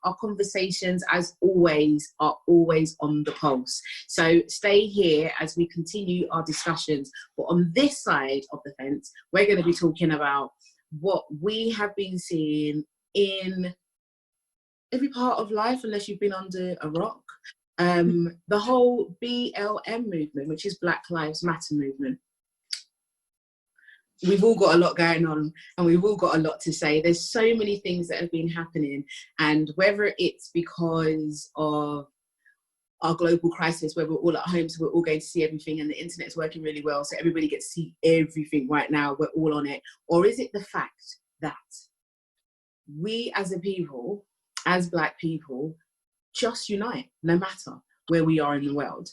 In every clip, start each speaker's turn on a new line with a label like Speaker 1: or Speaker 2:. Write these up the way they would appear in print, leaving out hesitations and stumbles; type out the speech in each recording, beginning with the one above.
Speaker 1: Our conversations, as always, are always on the pulse. So stay here as we continue our discussions. But on this side of the fence, we're going to be talking about what we have been seeing in every part of life, unless you've been under a rock. The whole BLM movement, which is Black Lives Matter movement. We've all got a lot going on and we've all got a lot to say. There's so many things that have been happening, and whether it's because of our global crisis where we're all at home, so we're all going to see everything and the internet's working really well, so everybody gets to see everything right now, we're all on it. Or is it the fact that we as a people, as Black people, just unite no matter where we are in the world?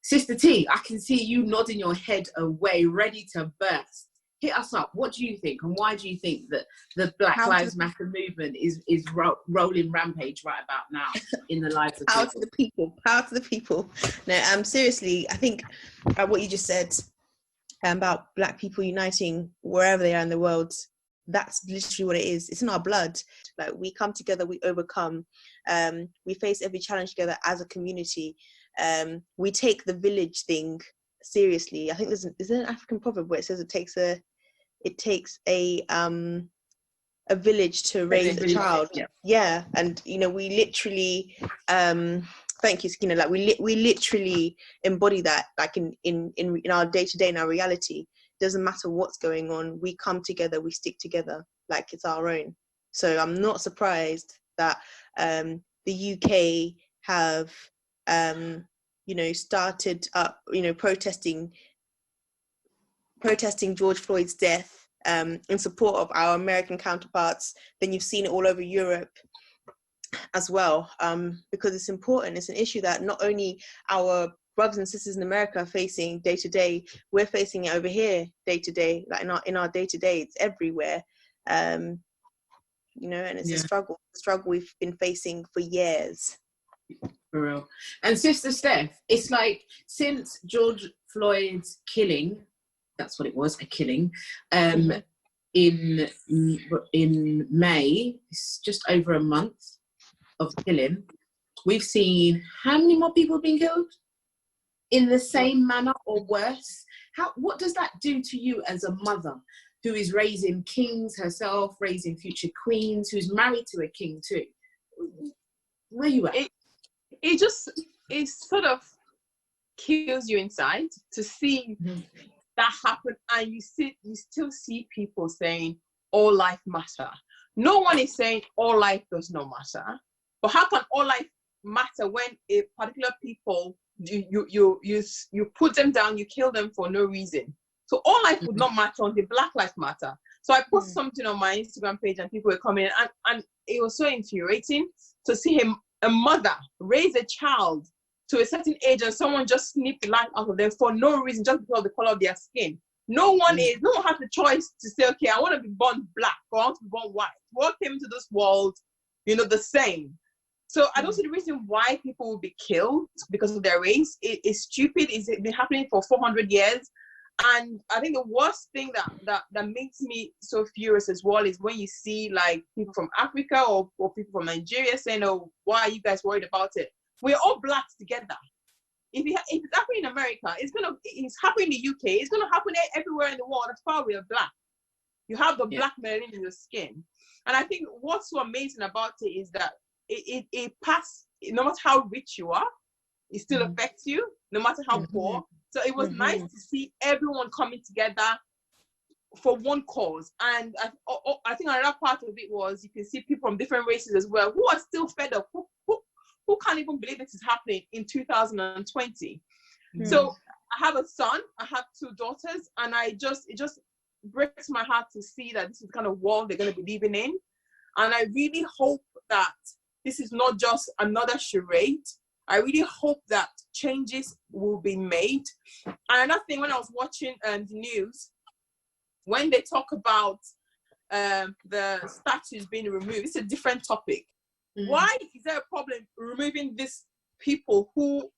Speaker 1: Sister T, I can see you nodding your head away, ready to burst. Hit us up. What do you think, and why do you think that the Black Lives Matter movement is rolling rampage right about now in the lives of
Speaker 2: Power
Speaker 1: people?
Speaker 2: to the people. Power to the people. No, seriously, I think what you just said about Black people uniting wherever they are in the world, that's literally what it is. It's in our blood. Like, we come together, we overcome. We face every challenge together as a community. We take the village thing seriously. I think there's an African proverb where it says it takes a village to raise a child. Yeah, and we literally thank you, Sakina. Like we literally embody that, like in our day-to-day, in our reality. Doesn't matter what's going on, we come together, we stick together like it's our own. So I'm not surprised that the UK have started up protesting George Floyd's death in support of our American counterparts. Then you've seen it all over Europe as well, because it's important. It's an issue that not only our brothers and sisters in America are facing day to day, we're facing it over here day to day, like in our day to day. It's everywhere, and it's a struggle we've been facing for years.
Speaker 1: For real. And Sister Steph, it's like since George Floyd's killing, that's what it was, a killing, in May, it's just over a month of killing, we've seen how many more people have been killed in the same manner or worse? What does that do to you as a mother who is raising kings herself, raising future queens, who's married to a king too? Where you at?
Speaker 3: It sort of kills you inside to see that happen, and you still see people saying all life matter. No one is saying all life does not matter, but how can all life matter when a particular people you put them down, you kill them for no reason? So all life would not matter until Black Lives Matter. So I put something on my Instagram page and people were coming, and it was so infuriating to see a mother raise a child to a certain age and someone just snipped the life out of them for no reason, just because of the color of their skin. No one has the choice to say, okay, I want to be born Black or I want to be born white. We all came into this world, the same. So I don't see the reason why people will be killed because of their race. It's stupid. It's been happening for 400 years. And I think the worst thing that makes me so furious as well is when you see like people from Africa or people from Nigeria saying, oh, why are you guys worried about it? We're all Blacks together. If it's happening in America, it's happening in the UK, it's going to happen everywhere in the world as far as we're Black. You have the Black melanin in your skin. And I think what's so amazing about it is that it passes, no matter how rich you are, it still affects you, no matter how poor. So it was nice to see everyone coming together for one cause. And I think another part of it was you can see people from different races as well who are still fed up, who can't even believe this is happening in 2020. So I have a son, I have 2 daughters, and it just breaks my heart to see that this is the kind of world they're going to be living in. And I really hope that this is not just another charade. I really hope that changes will be made. And another thing, when I was watching the news, when they talk about the statues being removed, it's a different topic. Why is there a problem removing these people who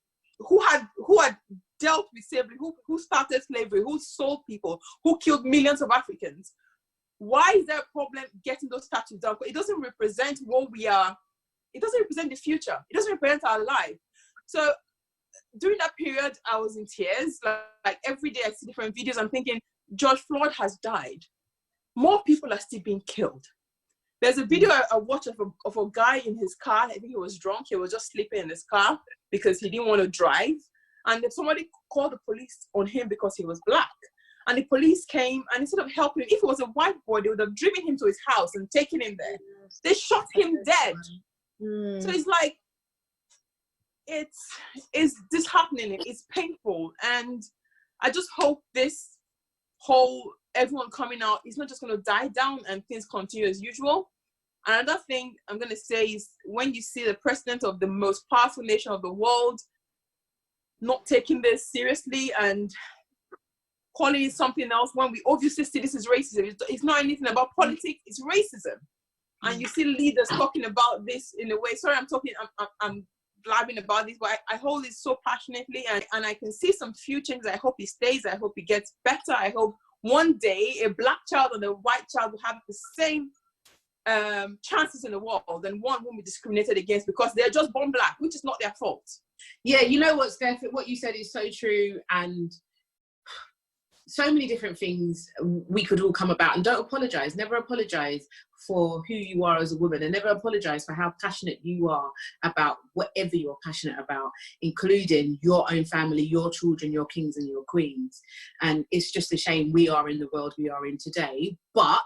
Speaker 3: had dealt with slavery, who started slavery, who sold people, who killed millions of Africans? Why is there a problem getting those statues down? It doesn't represent what we are it doesn't represent the future. It doesn't represent our life. So during that period, I was in tears. Like every day I see different videos. I'm thinking, George Floyd has died. More people are still being killed. There's a video I watched of a guy in his car. I think he was drunk. He was just sleeping in his car because he didn't want to drive. And then somebody called the police on him because he was black. And the police came, and instead of helping him, if it was a white boy, they would have driven him to his house and taken him there. They shot him dead. So it's like, it's disheartening. It's painful. And I just hope this whole everyone coming out is not just going to die down and things continue as usual. Another thing I'm going to say is, when you see the president of the most powerful nation of the world not taking this seriously and calling it something else, when we obviously see this is racism. It's not anything about politics, it's racism. And you see leaders talking about this in a way, sorry, I'm blabbing about this, but I hold it so passionately, and I can see some few changes. I hope he stays. I hope he gets better. I hope one day a black child and a white child will have the same chances in the world, and one won't be discriminated against because they're just born black, which is not their fault.
Speaker 1: Yeah, you know what, Steph, what you said is so true, and so many different things we could all come about. And don't apologize. Never apologize for who you are as a woman, and never apologize for how passionate you are about whatever you're passionate about, including your own family, your children, your kings and your queens. And it's just a shame we are in the world we are in today, but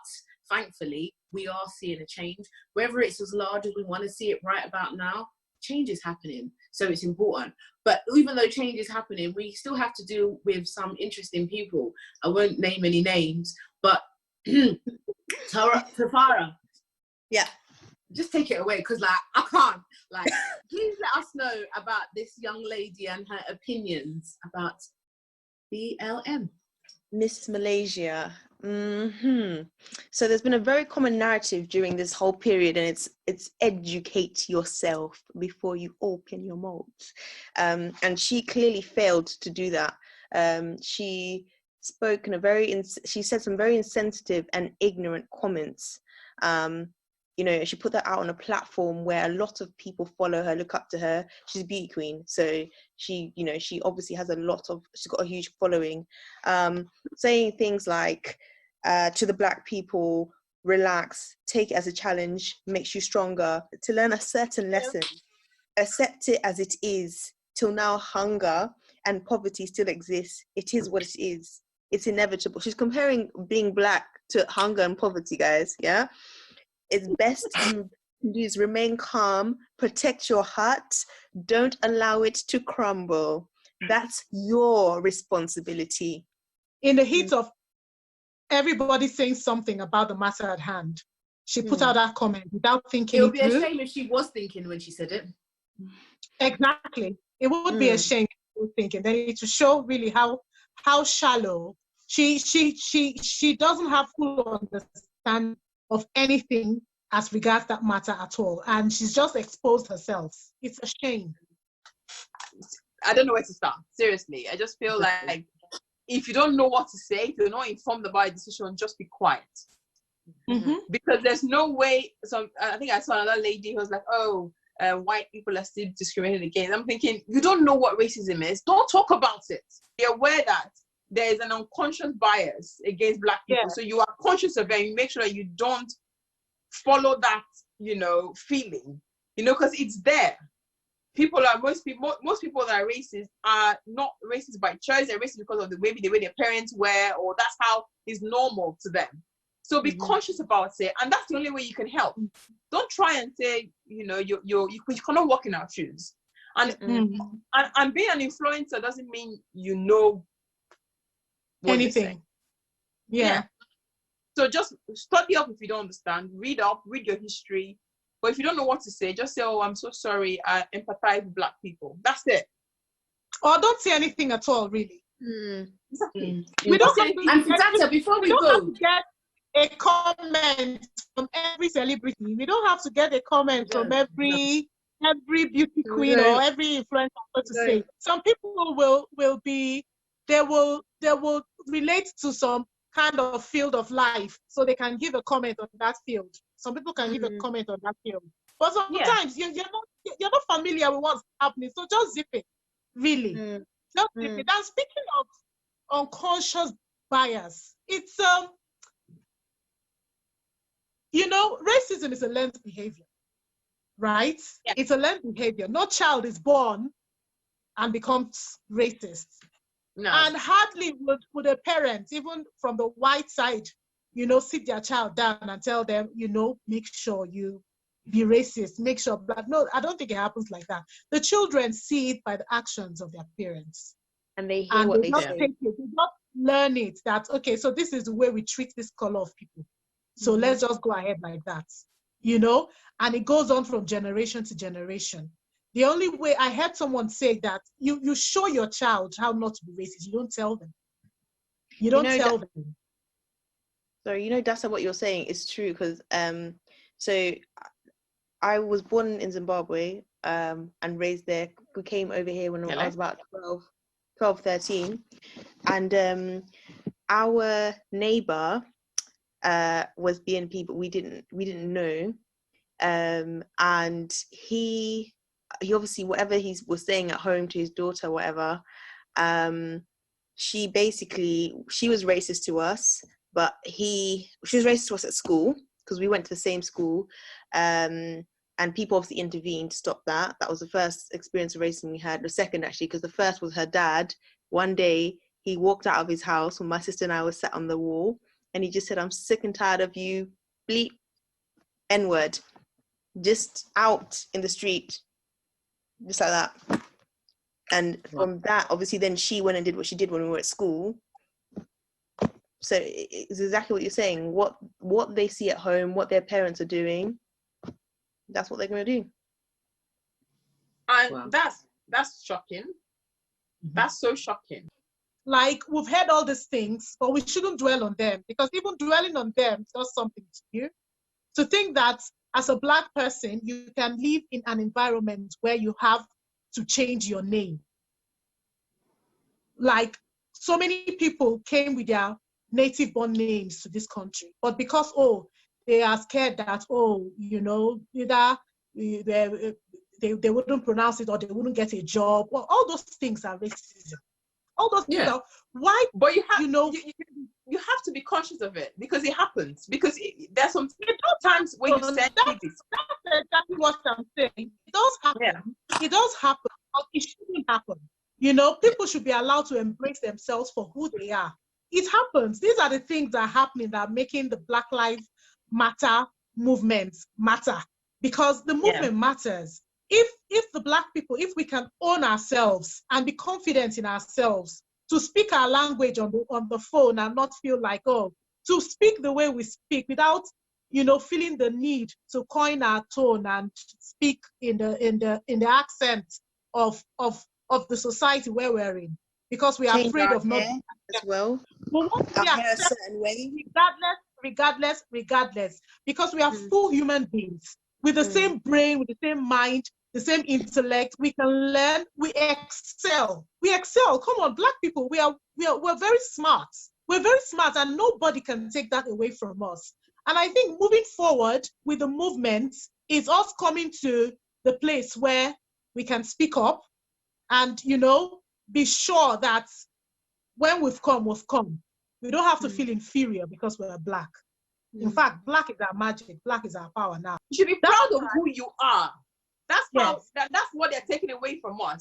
Speaker 1: thankfully we are seeing a change. Whether it's as large as we want to see it right about now, change is happening, so it's important. But even though change is happening, we still have to deal with some interesting people. I won't name any names, but Tafara,
Speaker 2: yeah,
Speaker 1: just take it away, because like I can't. Like, please let us know about this young lady and her opinions about BLM.
Speaker 2: Miss Malaysia. So there's been a very common narrative during this whole period, and it's educate yourself before you open your mouth. And she clearly failed to do that. She spoke in she said some very insensitive and ignorant comments. You know, she put that out on a platform where a lot of people follow her, look up to her. She's a beauty queen, so she, you know, she obviously has she's got a huge following. Saying things like, to the black people, relax, take it as a challenge, makes you stronger, to learn a certain lesson, accept it as it is. Till now, hunger and poverty still exists. It is what it is. It's inevitable. She's comparing being black to hunger and poverty, guys. Yeah. It's best you do is remain calm, protect your heart, don't allow it to crumble. That's your responsibility.
Speaker 4: In the heat of everybody saying something about the matter at hand, she put out that comment without thinking.
Speaker 1: It would be a shame if she was thinking when she said it.
Speaker 4: Exactly. It would be a shame if she was thinking. Then it to show really how shallow she doesn't have full understanding of anything as regards that matter at all, and she's just exposed herself. It's a shame.
Speaker 3: I don't know where to start. Seriously, I just feel like if you don't know what to say, if you're not informed about a decision, just be quiet. Because there's no way. I think I saw another lady who was like, "Oh, white people are still discriminated against." I'm thinking, you don't know what racism is. Don't talk about it. Be aware that there is an unconscious bias against black people. So you are conscious of it, and you make sure that you don't follow that, you know, feeling, you know, because it's there. Most people that are racist are not racist by choice. They're racist because of the way their parents were, or that's how is normal to them. So be conscious about it, and that's the only way you can help. Don't try and say, you know, you cannot walk in our shoes. And and being an influencer doesn't mean you know
Speaker 4: anything. Yeah.
Speaker 3: So just study up if you don't understand. Read your history. But if you don't know what to say, just say, "Oh, I'm so sorry. I empathize with black people." That's it.
Speaker 4: Or don't say anything at all, really.
Speaker 3: Exactly.
Speaker 4: We don't have to,
Speaker 1: and Tata, before we go,
Speaker 4: get a comment from every celebrity. We don't have to get a comment from every beauty queen or every influencer to say. Some people will relate to some kind of field of life, so they can give a comment on that field. Some people can give a comment on that field. But sometimes you're not familiar with what's happening, so just zip it. Really, just zip it. And speaking of unconscious bias, it's racism is a learned behavior, right?
Speaker 3: Yeah.
Speaker 4: It's a learned behavior. No child is born and becomes racist.
Speaker 3: No.
Speaker 4: And hardly would a parent, even from the white side, sit their child down and tell them, make sure you be racist, make sure. But no, I don't think it happens like that. The children see it by the actions of their parents.
Speaker 2: And they hear what they
Speaker 4: not
Speaker 2: say.
Speaker 4: Take it, they not learn it that, okay, so this is the way we treat this color of people. So let's just go ahead like that, and it goes on from generation to generation. The only way, I heard someone say that you show your child how not to be racist. You don't tell them. You don't tell them.
Speaker 2: So, Dasa, what you're saying is true, because so I was born in Zimbabwe and raised there. We came over here when I was about 12, 13. And our neighbor was BNP, but we didn't know. And he obviously, whatever he was saying at home to his daughter, whatever, she was racist to us, but she was racist to us at school because we went to the same school. And people obviously intervened to stop that. That was the first experience of racism we had. The second, actually, because the first was her dad. One day, he walked out of his house when my sister and I were sat on the wall, and he just said, "I'm sick and tired of you, bleep, N-word," just out in the street, just like that. And from that, obviously, then she went and did what she did when we were at school. So it's exactly what you're saying. What they see at home, what their parents are doing, that's what they're going to do.
Speaker 3: And that's shocking. That's so shocking.
Speaker 4: Like, we've heard all these things, but we shouldn't dwell on them, because even dwelling on them does something to you. To think that as a Black person, you can live in an environment where you have to change your name. Like, so many people came with their native born names to this country, but because, they are scared that, either they wouldn't pronounce it or they wouldn't get a job. Well, all those things are racism. All those things are, why?
Speaker 3: But you have to be conscious of it, because it happens. Because there's some times when you send
Speaker 4: that's exactly what I'm saying. It does happen. Yeah. It does happen, but it shouldn't happen. People should be allowed to embrace themselves for who they are. It happens. These are the things that are happening that are making the Black Lives Matter movement matter, because the movement matters. If the Black people, if we can own ourselves and be confident in ourselves to speak our language on the phone and not feel like, to speak the way we speak without, feeling the need to coin our tone and speak in the accent of the society where we're in, because we are afraid of not
Speaker 2: as well.
Speaker 4: Our hair a certain way. Regardless, because we are full human beings with the same brain, with the same mind, the same intellect. We can learn. We excel. Come on, Black people, we're very smart. We're very smart, and nobody can take that away from us. And I think moving forward with the movement is us coming to the place where we can speak up and, be sure that when we've come, we've come. We don't have to feel inferior because we're Black. In fact, Black is our magic. Black is our power now.
Speaker 3: You should be proud of who you are. That's that's what they're taking away from us.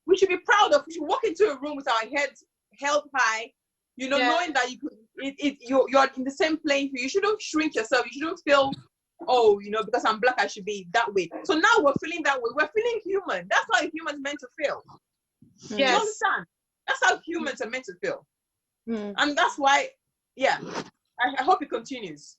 Speaker 3: We should be proud of. We should walk into a room with our heads held high, knowing that you're in the same playing field. You shouldn't shrink yourself. You shouldn't feel, because I'm Black, I should be that way. So now we're feeling that way. We're feeling human. That's how a human's meant to feel.
Speaker 4: Yes.
Speaker 3: Do you understand? That's how humans are meant to feel. And that's why, I hope it continues.